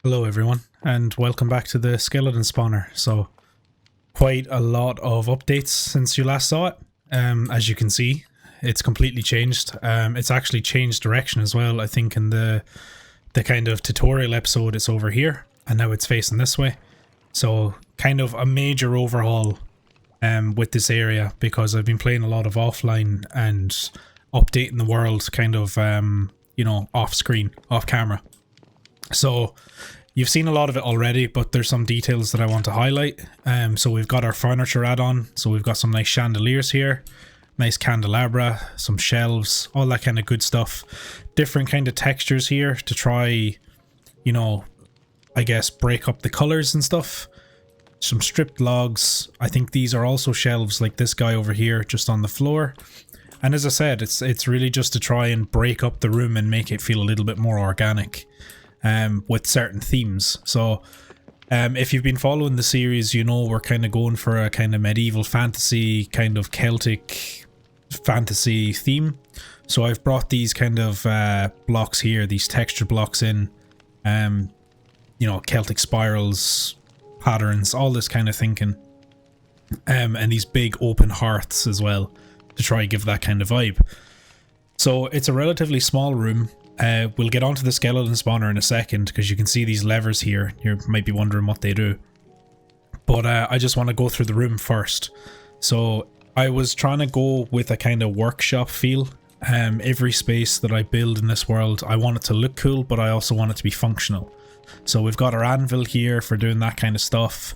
Hello everyone, and welcome back to the skeleton spawner. So, quite a lot of updates since you last saw it. As you can see, it's completely changed. It's actually changed direction as well. I think in the kind of tutorial episode it's over here, and now it's facing this way. So, kind of a major overhaul with this area, because I've been playing a lot of offline and updating the world kind of, off screen, off camera. So you've seen a lot of it already, but there's some details that I want to highlight. So we've got our furniture add-on. So we've got some nice chandeliers here, nice candelabra, some shelves, all that kind of good stuff. Different kind of textures here to try, I guess break up the colors and stuff. Some stripped logs. I think these are also shelves like this guy over here just on the floor. And as I said, it's really just to try and break up the room and make it feel a little bit more organic. With certain themes. So if you've been following the series, we're kind of going for a kind of medieval fantasy, kind of Celtic fantasy theme. So I've brought these kind of blocks here, these texture blocks in, Celtic spirals, patterns, all this kind of thinking. And these big open hearths as well to try and give that kind of vibe. So it's a relatively small room. We'll get onto the skeleton spawner in a second, because you can see these levers here. You might be wondering what they do. But I just want to go through the room first. So I was trying to go with a kind of workshop feel. Every space that I build in this world, I want it to look cool, but I also want it to be functional. So we've got our anvil here for doing that kind of stuff.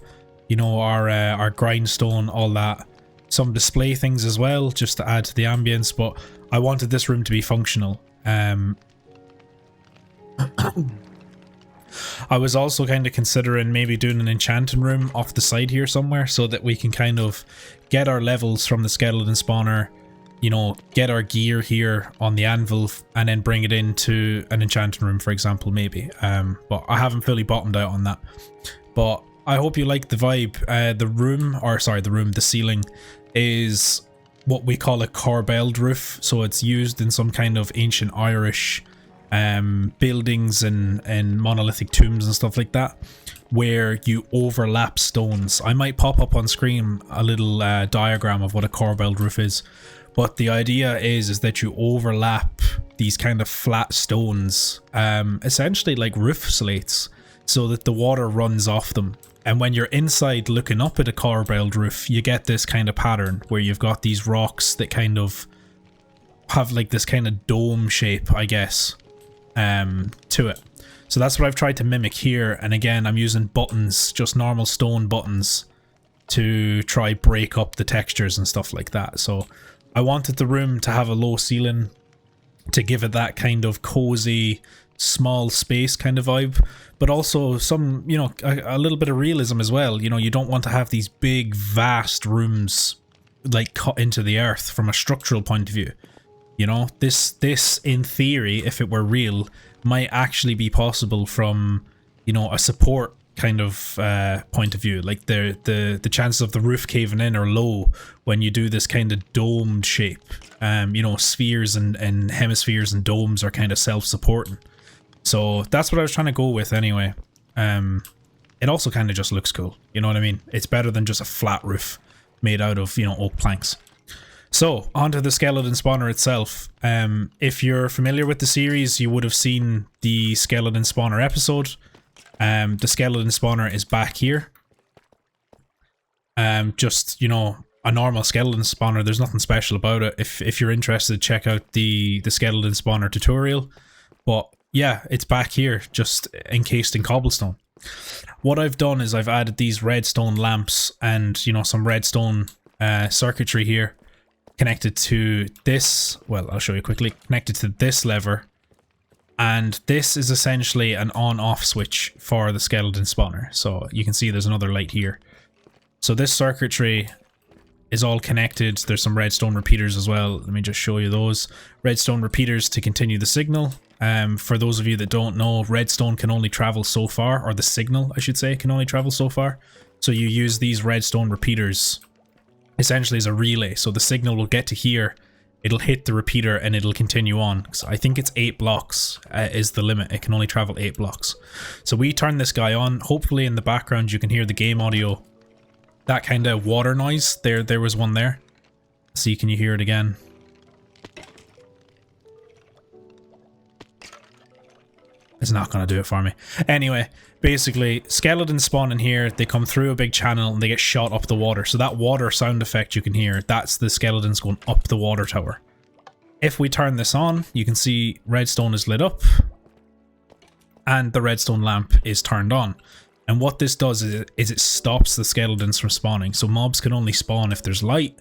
Our grindstone, all that. Some display things as well, just to add to the ambience. But I wanted this room to be functional. I was also kind of considering maybe doing an enchanting room off the side here somewhere, so that we can kind of get our levels from the skeleton spawner, get our gear here on the anvil, and then bring it into an enchanting room, for example, maybe. But I haven't fully bottomed out on that. But I hope you like the vibe. The ceiling is what we call a corbelled roof. So it's used in some kind of ancient Irish buildings and monolithic tombs and stuff like that, where you overlap stones. I might pop up on screen a little diagram of what a corbelled roof is, but the idea is that you overlap these kind of flat stones, essentially like roof slates, so that the water runs off them. And when you're inside looking up at a corbelled roof, you get this kind of pattern where you've got these rocks that kind of have like this kind of dome shape, I guess, to it. So that's what I've tried to mimic here. And again, I'm using buttons, just normal stone buttons, to try break up the textures and stuff like that. So I wanted the room to have a low ceiling to give it that kind of cozy, small space kind of vibe, but also some, a little bit of realism as well. You don't want to have these big, vast rooms like cut into the earth from a structural point of view. This in theory, if it were real, might actually be possible from, a support kind of point of view. Like the chances of the roof caving in are low when you do this kind of domed shape. Spheres and hemispheres and domes are kind of self-supporting. So that's what I was trying to go with anyway. It also kind of just looks cool. You know what I mean? It's better than just a flat roof made out of, oak planks. So, onto the skeleton spawner itself. If you're familiar with the series, you would have seen the skeleton spawner episode. The skeleton spawner is back here. Just, a normal skeleton spawner. There's nothing special about it. If you're interested, check out the skeleton spawner tutorial. But yeah, it's back here, just encased in cobblestone. What I've done is I've added these redstone lamps and, some redstone circuitry here. Connected to this, well, I'll show you quickly, connected to this lever, and this is essentially an on-off switch for the skeleton spawner. So you can see there's another light here. So this circuitry is all connected. There's some redstone repeaters as well. Let me just show you those. Redstone repeaters to continue the signal. For those of you that don't know, redstone can only travel so far, or the signal, I should say, can only travel so far. So you use these redstone repeaters essentially as a relay, so the signal will get to here it'll hit the repeater and it'll continue on. So I think it's 8 blocks is the limit. It can only travel 8 blocks. So we turn this guy on. Hopefully in the background you can hear the game audio. That kind of water noise. There was one there. See, can you hear it again? It's not going to do it for me. Anyway, basically, skeletons spawn in here. They come through a big channel and they get shot up the water. So that water sound effect you can hear, that's the skeletons going up the water tower. If we turn this on, you can see redstone is lit up and the redstone lamp is turned on. And what this does is it stops the skeletons from spawning. So mobs can only spawn if there's light.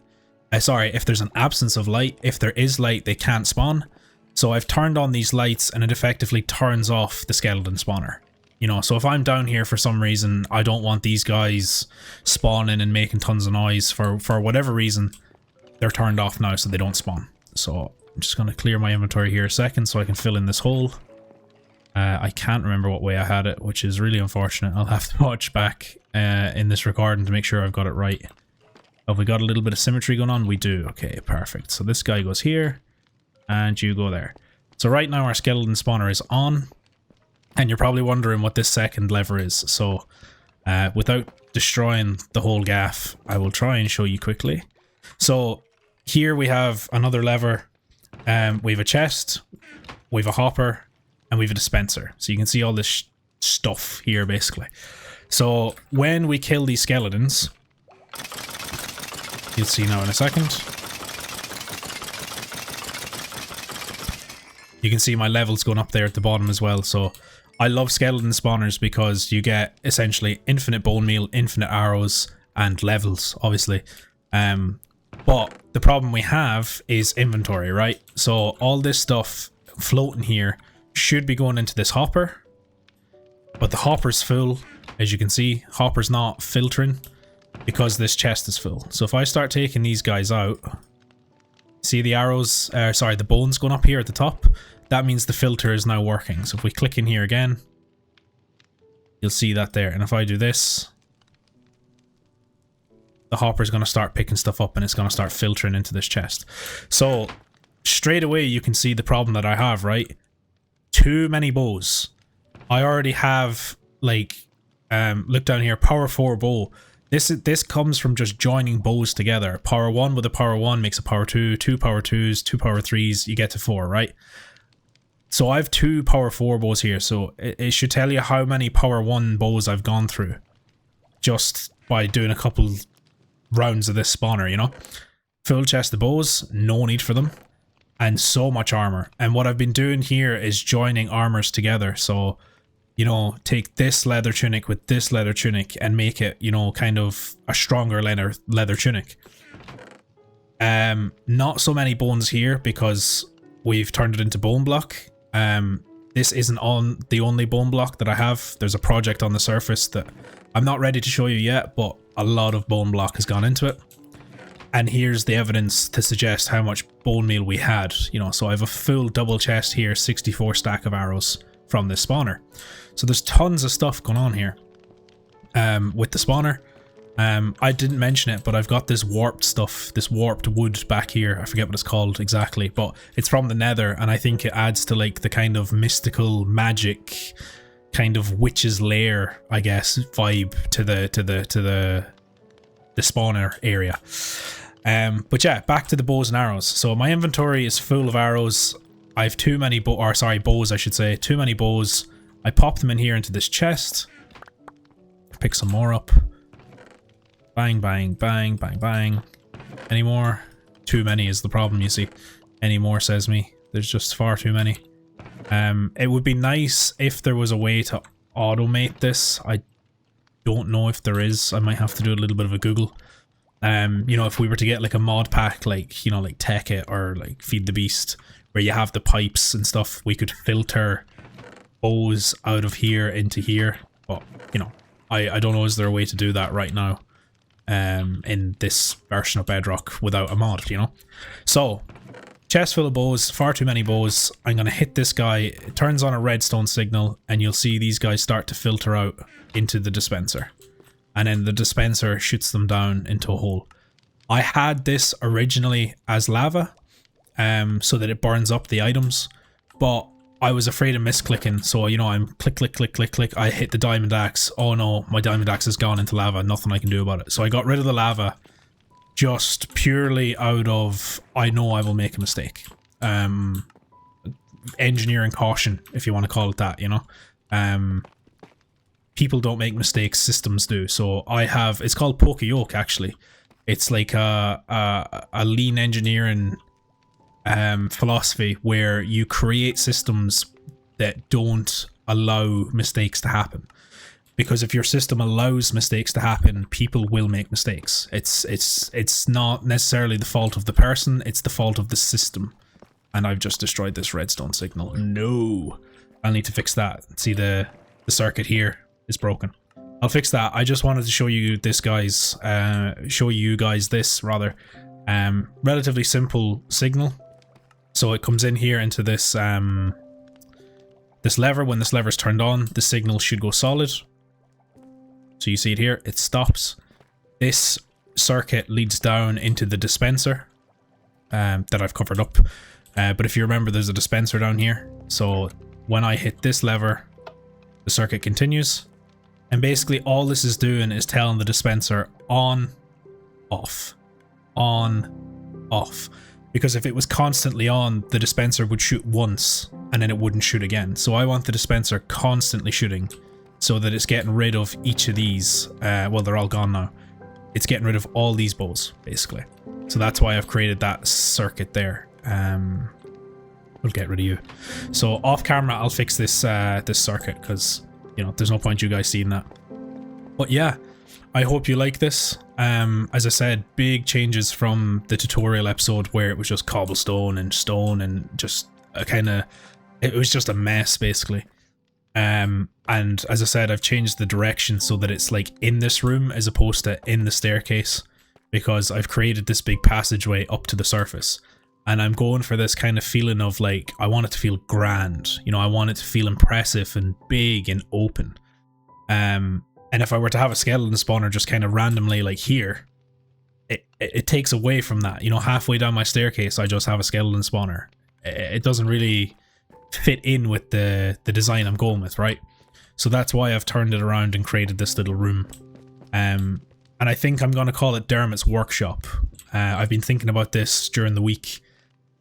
If there's an absence of light. If there is light, they can't spawn. So I've turned on these lights and it effectively turns off the skeleton spawner. You know, so if I'm down here for some reason, I don't want these guys spawning and making tons of noise for whatever reason, they're turned off now so they don't spawn. So I'm just going to clear my inventory here a second so I can fill in this hole. I can't remember what way I had it, which is really unfortunate. I'll have to watch back in this recording to make sure I've got it right. Have we got a little bit of symmetry going on? We do. Okay, perfect. So this guy goes here. And you go there. So right now our skeleton spawner is on. And you're probably wondering what this second lever is. So without destroying the whole gaff, I will try and show you quickly. So here we have another lever. We have a chest. We have a hopper. And we have a dispenser. So you can see all this stuff here basically. So when we kill these skeletons, you'll see now in a second. You can see my levels going up there at the bottom as well. So I love skeleton spawners because you get essentially infinite bone meal, infinite arrows, and levels, obviously. But the problem we have is inventory, right? So all this stuff floating here should be going into this hopper. But the hopper's full, as you can see. Hopper's not filtering because this chest is full. So if I start taking these guys out, see the arrows, the bones going up here at the top? That means the filter is now working. So if we click in here again, you'll see that there. And if I do this, the hopper is going to start picking stuff up and it's going to start filtering into this chest. So straight away you can see the problem that I have, right? Too many bows. I already have, like, look down here, power 4 bow. This comes from just joining bows together. Power 1 with a power 1 makes a power 2, 2 power 2s, 2 power 3s, you get to 4, right? So I have 2 power 4 bows here, so it should tell you how many power 1 bows I've gone through. Just by doing a couple rounds of this spawner, you know? Full chest of bows, no need for them. And so much armor. And what I've been doing here is joining armors together, so... You know, take this leather tunic with this leather tunic and make it, you know, kind of a stronger leather tunic. Not so many bones here because we've turned it into bone block. This isn't on the only bone block that I have. There's a project on the surface that I'm not ready to show you yet, but a lot of bone block has gone into it. And here's the evidence to suggest how much bone meal we had. You know, so I have a full double chest here, 64 stack of arrows from this spawner. So there's tons of stuff going on here with the spawner. I didn't mention it, but I've got this warped stuff, this warped wood back here. I forget what it's called exactly, but it's from the nether, and I think it adds to like the kind of mystical magic kind of witch's lair, I guess, vibe to the spawner area. But yeah, back to the bows and arrows. So my inventory is full of arrows. I have too many bows, I should say. Too many bows. I pop them in here into this chest. Pick some more up. Bang, bang, bang, bang, bang. Any more? Too many is the problem, you see. Any more, says me. There's just far too many. It would be nice if there was a way to automate this. I don't know if there is. I might have to do a little bit of a Google. You know, if we were to get like a mod pack, like, you know, like Tech It or like Feed the Beast, where you have the pipes and stuff, we could filter bows out of here into here. But, you know, I don't know, is there a way to do that right now in this version of Bedrock without a mod, you know? So, chest full of bows, far too many bows. I'm going to hit this guy, it turns on a redstone signal, and you'll see these guys start to filter out into the dispenser. And then the dispenser shoots them down into a hole. I had this originally as lava, so that it burns up the items. But I was afraid of misclicking, so you know, I'm click, click, click, click, click. I hit the diamond axe. Oh no, my diamond axe has gone into lava. Nothing I can do about it. So I got rid of the lava just purely out of, I know I will make a mistake. Engineering caution, if you want to call it that, you know. People don't make mistakes, systems do. So I have, it's called poke yoke actually. It's like a lean engineering philosophy where you create systems that don't allow mistakes to happen. Because if your system allows mistakes to happen, people will make mistakes. It's not necessarily the fault of the person, it's the fault of the system. And I've just destroyed this redstone signal. No. I'll need to fix that. See, the circuit here is broken. I'll fix that. I just wanted to show you this, guys. Show you guys this, rather. Relatively simple signal. So it comes in here into this this lever. When this lever is turned on, the signal should go solid. So you see it here, it stops. This circuit leads down into the dispenser that I've covered up. But if you remember, there's a dispenser down here. So when I hit this lever, the circuit continues. And basically all this is doing is telling the dispenser on, off, on, off. Because if it was constantly on, the dispenser would shoot once and then it wouldn't shoot again. So I want the dispenser constantly shooting, so that it's getting rid of each of these. Well, they're all gone now. It's getting rid of all these bows, basically. So that's why I've created that circuit there. We'll get rid of you. So off camera, I'll fix this this circuit, because you know, there's no point you guys seeing that. But yeah, I hope you like this. As I said, big changes from the tutorial episode where it was just cobblestone and stone and just a kind of, it was just a mess basically. And as I said, I've changed the direction so that it's like in this room as opposed to in the staircase, because I've created this big passageway up to the surface. And I'm going for this kind of feeling of like, I want it to feel grand, you know, I want it to feel impressive and big and open. And if I were to have a skeleton spawner just kind of randomly like here, it takes away from that. You know, halfway down my staircase, I just have a skeleton spawner. It doesn't really fit in with the design I'm going with, right? So that's why I've turned it around and created this little room. And I think I'm going to call it Dermot's Workshop. I've been thinking about this during the week.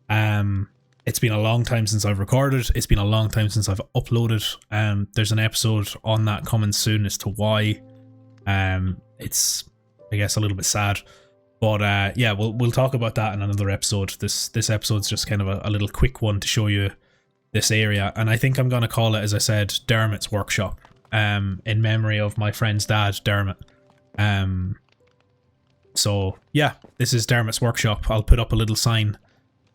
It's been a long time since I've recorded. It's been a long time since I've uploaded. There's an episode on that coming soon as to why. It's, I guess, a little bit sad. But yeah, we'll talk about that in another episode. This episode's just kind of a little quick one to show you this area. And I think I'm going to call it, as I said, Dermot's Workshop. In memory of my friend's dad, Dermot. So yeah, this is Dermot's Workshop. I'll put up a little sign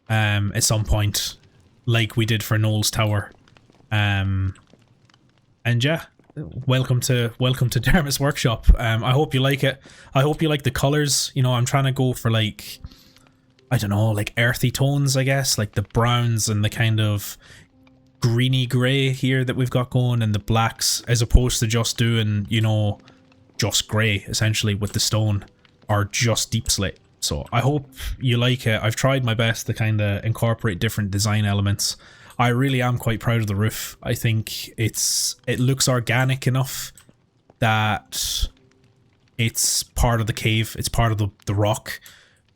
at some point, like we did for Noel's Tower. And yeah, welcome to Dermot's Workshop. I hope you like it. I hope you like the colors. You know, I'm trying to go for like, I don't know, like earthy tones, I guess, like the browns and the kind of greeny grey here that we've got going, and the blacks, as opposed to just doing, you know, just grey essentially with the stone, or just deep slate. So I hope you like it. I've tried my best to kind of incorporate different design elements. I really am quite proud of the roof. I think it looks organic enough that it's part of the cave, it's part of the rock,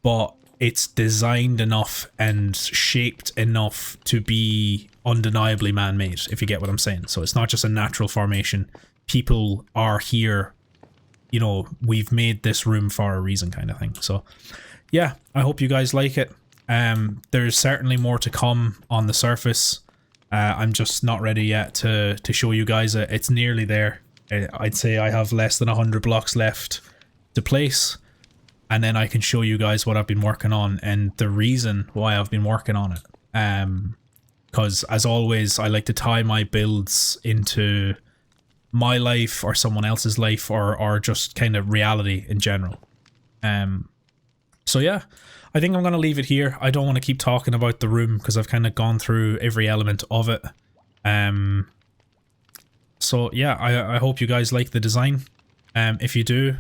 but it's designed enough and shaped enough to be undeniably man-made, if you get what I'm saying. So it's not just a natural formation. People are here, you know, we've made this room for a reason, kind of thing. So yeah, I hope you guys like it. There's certainly more to come on the surface. I'm just not ready yet to show you guys it. It's nearly there. I'd say I have less than 100 blocks left to place, and then I can show you guys what I've been working on and the reason why I've been working on it. Because as always, I like to tie my builds into my life or someone else's life, or just kind of reality in general. So yeah, I think I'm going to leave it here. I don't want to keep talking about the room because I've kind of gone through every element of it. So yeah, I hope you guys like the design. If you do,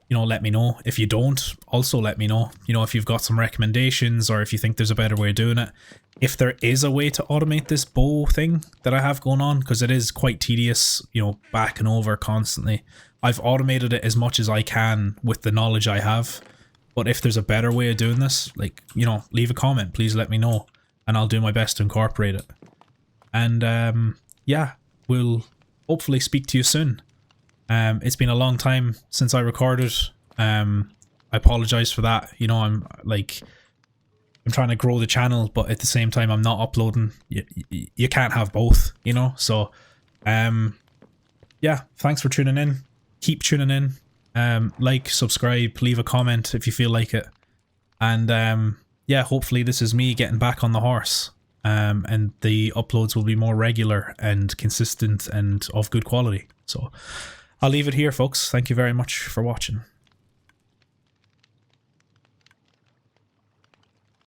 you know, let me know. If you don't, also let me know. You know, if you've got some recommendations or if you think there's a better way of doing it. If there is a way to automate this bow thing that I have going on, because it is quite tedious, you know, back and over constantly. I've automated it as much as I can with the knowledge I have. But if there's a better way of doing this, like, you know, leave a comment, please let me know. And I'll do my best to incorporate it. And yeah, we'll hopefully speak to you soon. It's been a long time since I recorded. I apologize for that. You know, I'm trying to grow the channel, but at the same time, I'm not uploading. You can't have both, you know? So, yeah, thanks for tuning in. Keep tuning in. Like, subscribe, leave a comment if you feel like it. And, yeah, hopefully this is me getting back on the horse. And the uploads will be more regular and consistent and of good quality. So, I'll leave it here, folks. Thank you very much for watching.